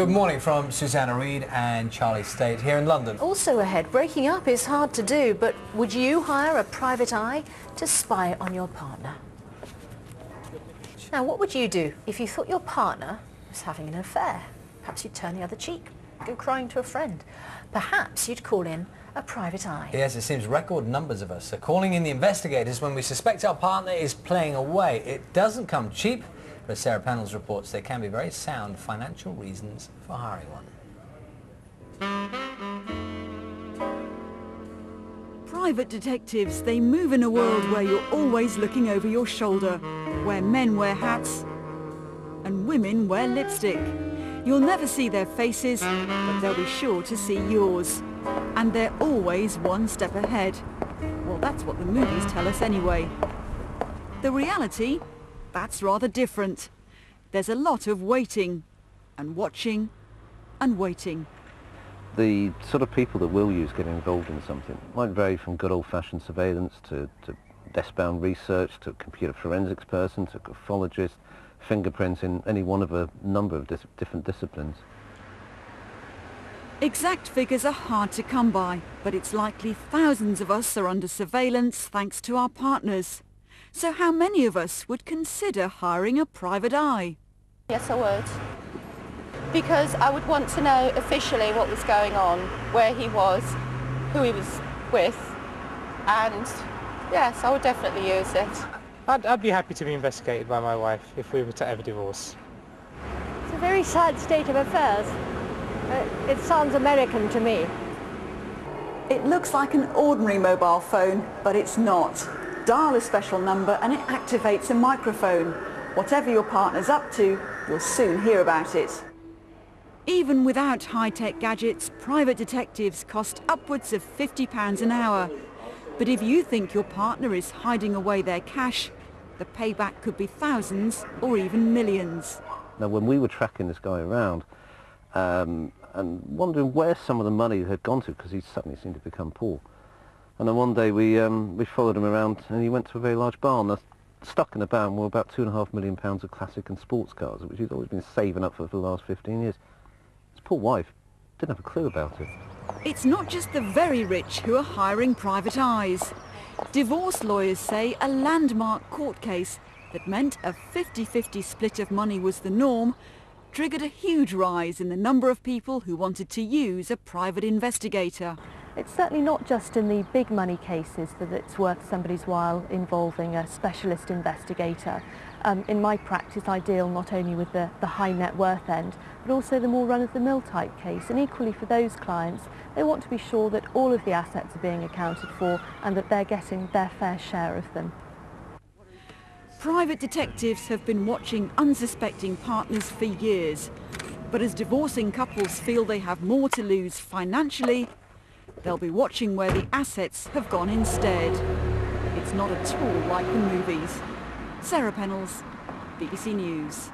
Good morning from Susanna Reid and Charlie State here in London. Also ahead, breaking up is hard to do, but would you hire a private eye to spy on your partner? Now, what would you do if you thought your partner was having an affair? Perhaps you'd turn the other cheek, go crying to a friend. Perhaps you'd call in a private eye. Yes, it seems record numbers of us are calling in the investigators when we suspect our partner is playing away. It doesn't come cheap, but as Sarah Pennells reports, there can be very sound financial reasons for hiring one. Private detectives, they move in a world where you're always looking over your shoulder, where men wear hats and women wear lipstick. You'll never see their faces, but they'll be sure to see yours. And they're always one step ahead. Well, that's what the movies tell us anyway. The reality, that's rather different. There's a lot of waiting and watching and waiting. The sort of people that will use getting involved in something might vary from good old-fashioned surveillance to desk-bound research to a computer forensics person to a graphologist, fingerprints in any one of a number of different disciplines. Exact figures are hard to come by, but it's likely thousands of us are under surveillance thanks to our partners. So how many of us would consider hiring a private eye? Yes, I would. Because I would want to know officially what was going on, where he was, who he was with, and yes, I would definitely use it. I'd be happy to be investigated by my wife if we were to ever divorce. It's a very sad state of affairs. It sounds American to me. It looks like an ordinary mobile phone, but it's not. Dial a special number and it activates a microphone. Whatever your partner's up to, you'll soon hear about it. Even without high-tech gadgets, private detectives cost upwards of £50 an hour. But if you think your partner is hiding away their cash, the payback could be thousands or even millions. Now, when we were tracking this guy around and wondering where some of the money had gone to, because he suddenly seemed to become poor, and then one day we followed him around and he went to a very large barn. Now, stuck in the barn were about £2.5 million of classic and sports cars, which he's always been saving up for the last 15 years. His poor wife didn't have a clue about it. It's not just the very rich who are hiring private eyes. Divorce lawyers say a landmark court case that meant a 50-50 split of money was the norm triggered a huge rise in the number of people who wanted to use a private investigator. It's certainly not just in the big money cases that it's worth somebody's while involving a specialist investigator. In my practice I deal not only with the high net worth end, but also the more run-of-the-mill type case, and equally for those clients they want to be sure that all of the assets are being accounted for and that they're getting their fair share of them. Private detectives have been watching unsuspecting partners for years, but as divorcing couples feel they have more to lose financially, they'll be watching where the assets have gone instead. It's not at all like the movies. Sarah Pennells, BBC News.